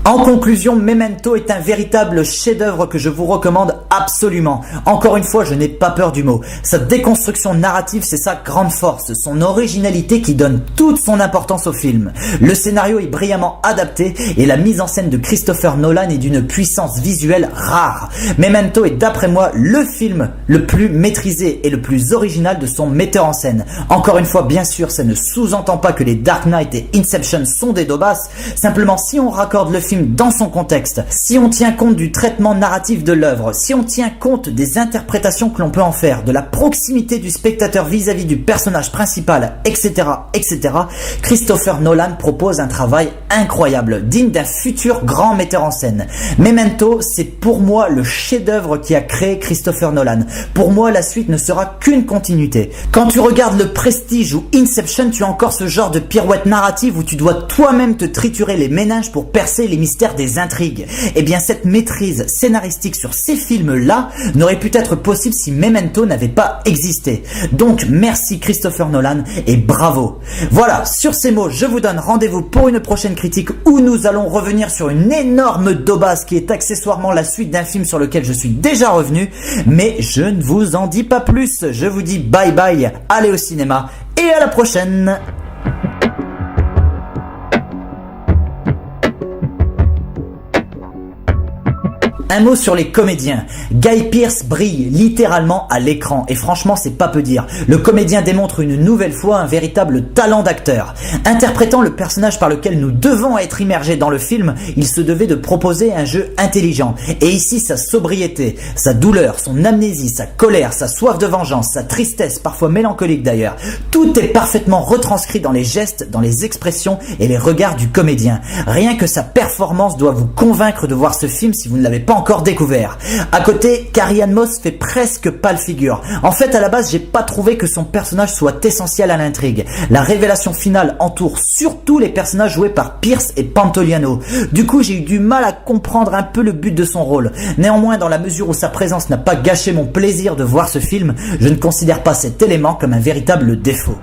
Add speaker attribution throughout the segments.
Speaker 1: En conclusion, Memento est un véritable chef-d'œuvre que je vous recommande absolument. Encore une fois, je n'ai pas peur du mot. Sa déconstruction narrative, c'est sa grande force, son originalité qui donne toute son importance au film. Le scénario est brillamment adapté et la mise en scène de Christopher Nolan est d'une puissance visuelle rare. Memento est d'après moi le film le plus maîtrisé et le plus original de son metteur en scène. Encore une fois, bien sûr, ça ne sous-entend pas que les Dark Knight et Inception sont des daubasses. Simplement, si on raccorde le film dans son contexte, si on tient compte du traitement narratif de l'œuvre, si on tient compte des interprétations que l'on peut en faire, de la proximité du spectateur vis-à-vis du personnage principal, etc., etc., Christopher Nolan propose un travail incroyable, digne d'un futur grand metteur en scène. Memento, c'est pour moi le chef-d'œuvre qui a créé Christopher Nolan. Pour moi, la suite ne sera qu'une continuité. Quand tu regardes Le Prestige ou Inception, tu as encore ce genre de pirouette narrative où tu dois toi-même te triturer les méninges pour percer les mystères des intrigues. Eh bien, cette maîtrise scénaristique sur ces films-là n'aurait pu être possible si Memento n'avait pas existé. Donc, merci Christopher Nolan et bravo. Voilà, sur ces mots, je vous donne rendez-vous pour une prochaine critique où nous allons revenir sur une énorme daubasse qui est accessoirement la suite d'un film sur lequel je suis déjà revenu, mais je ne vous en dis pas plus. Je vous dis bye bye, allez au cinéma et à la prochaine. Un mot sur les comédiens. Guy Pearce brille littéralement à l'écran et franchement c'est pas peu dire. Le comédien démontre une nouvelle fois un véritable talent d'acteur. Interprétant le personnage par lequel nous devons être immergés dans le film, il se devait de proposer un jeu intelligent. Et ici sa sobriété, sa douleur, son amnésie, sa colère, sa soif de vengeance, sa tristesse, parfois mélancolique d'ailleurs, tout est parfaitement retranscrit dans les gestes, dans les expressions et les regards du comédien. Rien que sa performance doit vous convaincre de voir ce film si vous ne l'avez pas encore découvert. À côté, Carrie-Anne Moss fait presque pâle figure. En fait, à la base, j'ai pas trouvé que son personnage soit essentiel à l'intrigue. La révélation finale entoure surtout les personnages joués par Pierce et Pantoliano. Du coup, j'ai eu du mal à comprendre un peu le but de son rôle. Néanmoins, dans la mesure où sa présence n'a pas gâché mon plaisir de voir ce film, je ne considère pas cet élément comme un véritable défaut.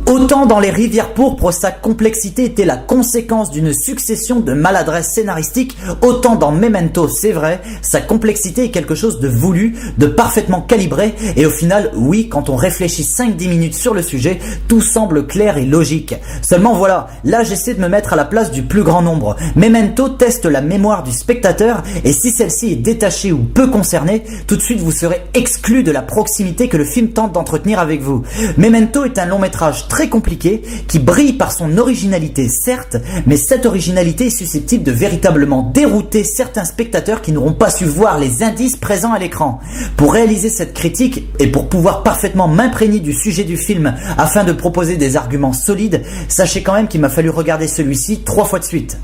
Speaker 1: Autant dans Les Rivières pourpres, sa complexité était la conséquence d'une succession de maladresses scénaristiques, autant dans Memento, c'est vrai, sa complexité est quelque chose de voulu, de parfaitement calibré, et au final, oui, quand on réfléchit 5-10 minutes sur le sujet, tout semble clair et logique. Seulement voilà, là j'essaie de me mettre à la place du plus grand nombre. Memento teste la mémoire du spectateur, et si celle-ci est détachée ou peu concernée, tout de suite vous serez exclu de la proximité que le film tente d'entretenir avec vous. Memento est un long métrage très compliqué, qui brille par son originalité certes, mais cette originalité est susceptible de véritablement dérouter certains spectateurs qui n'auront pas su voir les indices présents à l'écran. Pour réaliser cette critique et pour pouvoir parfaitement m'imprégner du sujet du film afin de proposer des arguments solides, sachez quand même qu'il m'a fallu regarder celui-ci 3 fois de suite.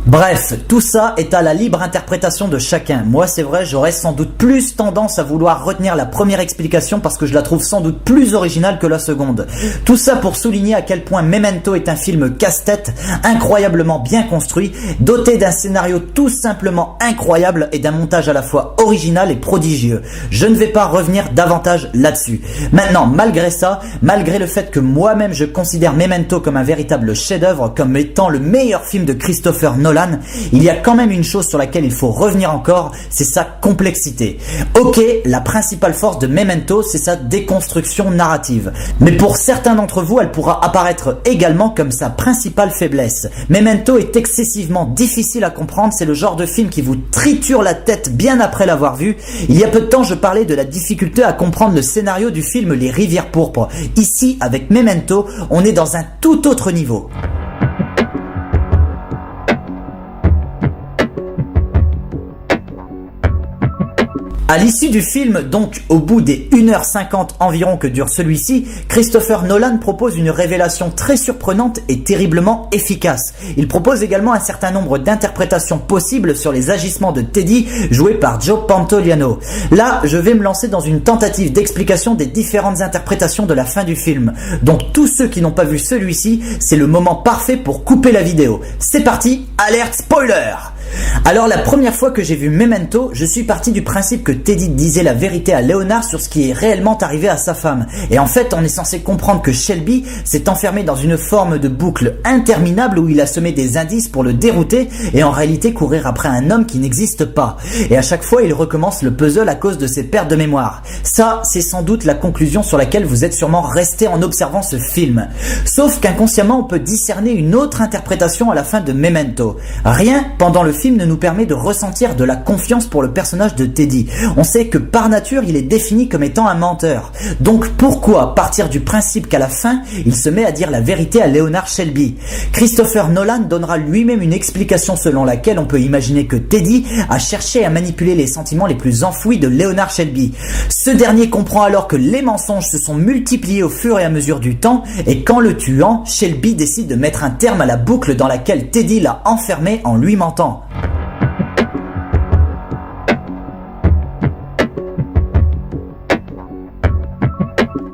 Speaker 1: Bref, tout ça est à la libre interprétation de chacun. Moi, c'est vrai, j'aurais sans doute plus tendance à vouloir retenir la première explication parce que je la trouve sans doute plus originale que la seconde. Tout ça pour souligner à quel point Memento est un film casse-tête, incroyablement bien construit, doté d'un scénario tout simplement incroyable et d'un montage à la fois original et prodigieux. Je ne vais pas revenir davantage là-dessus. Maintenant, malgré ça, malgré le fait que moi-même je considère Memento comme un véritable chef-d'œuvre, comme étant le meilleur film de Christopher Nolan, il y a quand même une chose sur laquelle il faut revenir encore, c'est sa complexité. Ok, la principale force de Memento, c'est sa déconstruction narrative. Mais pour certains d'entre vous, elle pourra apparaître également comme sa principale faiblesse. Memento est excessivement difficile à comprendre, c'est le genre de film qui vous triture la tête bien après l'avoir vu. Il y a peu de temps, je parlais de la difficulté à comprendre le scénario du film Les Rivières pourpres. Ici, avec Memento, on est dans un tout autre niveau. À l'issue du film, donc au bout des 1h50 environ que dure celui-ci, Christopher Nolan propose une révélation très surprenante et terriblement efficace. Il propose également un certain nombre d'interprétations possibles sur les agissements de Teddy, joué par Joe Pantoliano. Là, je vais me lancer dans une tentative d'explication des différentes interprétations de la fin du film. Donc tous ceux qui n'ont pas vu celui-ci, c'est le moment parfait pour couper la vidéo. C'est parti, alerte spoiler! Alors la première fois que j'ai vu Memento, je suis parti du principe que Teddy disait la vérité à Leonard sur ce qui est réellement arrivé à sa femme. Et en fait, on est censé comprendre que Shelby s'est enfermé dans une forme de boucle interminable où il a semé des indices pour le dérouter et en réalité courir après un homme qui n'existe pas. Et à chaque fois, il recommence le puzzle à cause de ses pertes de mémoire. Ça, c'est sans doute la conclusion sur laquelle vous êtes sûrement resté en observant ce film. Sauf qu'inconsciemment, on peut discerner une autre interprétation à la fin de Memento. Rien pendant le film ne nous permet de ressentir de la confiance pour le personnage de Teddy. On sait que par nature, il est défini comme étant un menteur. Donc pourquoi partir du principe qu'à la fin, il se met à dire la vérité à Leonard Shelby? Christopher Nolan donnera lui-même une explication selon laquelle on peut imaginer que Teddy a cherché à manipuler les sentiments les plus enfouis de Leonard Shelby. Ce dernier comprend alors que les mensonges se sont multipliés au fur et à mesure du temps et qu'en le tuant, Shelby décide de mettre un terme à la boucle dans laquelle Teddy l'a enfermé en lui mentant.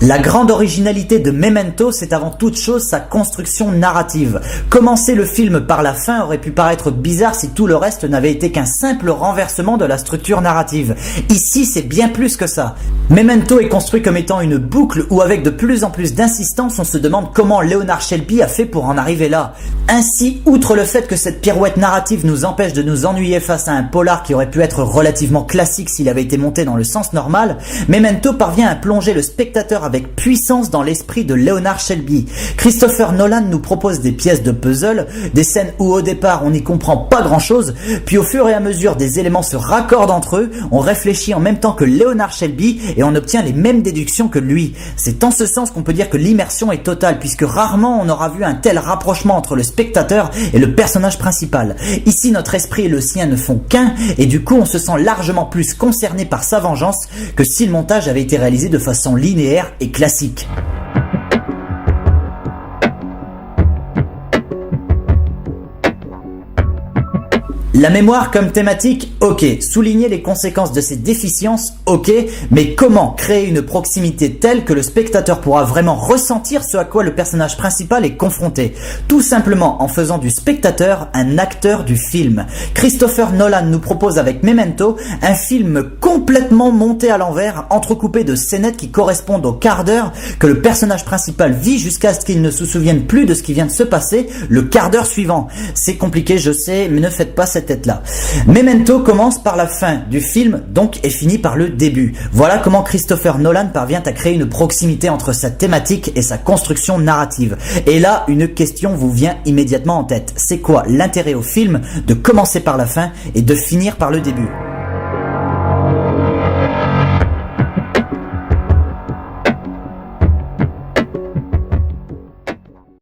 Speaker 1: La grande originalité de Memento, c'est avant toute chose sa construction narrative. Commencer le film par la fin aurait pu paraître bizarre si tout le reste n'avait été qu'un simple renversement de la structure narrative. Ici, c'est bien plus que ça. Memento est construit comme étant une boucle où avec de plus en plus d'insistance, on se demande comment Leonard Shelby a fait pour en arriver là. Ainsi, outre le fait que cette pirouette narrative nous empêche de nous ennuyer face à un polar qui aurait pu être relativement classique s'il avait été monté dans le sens normal, Memento parvient à plonger le spectateur avec puissance dans l'esprit de Leonard Shelby. Christopher Nolan nous propose des pièces de puzzle, des scènes où au départ on n'y comprend pas grand chose, puis au fur et à mesure des éléments se raccordent entre eux, on réfléchit en même temps que Leonard Shelby et on obtient les mêmes déductions que lui. C'est en ce sens qu'on peut dire que l'immersion est totale puisque rarement on aura vu un tel rapprochement entre le spectateur et le personnage principal. Ici notre esprit et le sien ne font qu'un et du coup on se sent largement plus concerné par sa vengeance que si le montage avait été réalisé de façon linéaire et classique. La mémoire comme thématique, ok. Souligner les conséquences de ces déficiences, ok. Mais comment créer une proximité telle que le spectateur pourra vraiment ressentir ce à quoi le personnage principal est confronté? Tout simplement en faisant du spectateur un acteur du film. Christopher Nolan nous propose avec Memento un film complètement monté à l'envers, entrecoupé de scénettes qui correspondent au quart d'heure que le personnage principal vit jusqu'à ce qu'il ne se souvienne plus de ce qui vient de se passer le quart d'heure suivant. C'est compliqué, je sais, mais ne faites pas cette tête-là. Memento commence par la fin du film, donc et finit par le début. Voilà comment Christopher Nolan parvient à créer une proximité entre sa thématique et sa construction narrative. Et là, une question vous vient immédiatement en tête. C'est quoi l'intérêt au film de commencer par la fin et de finir par le début ?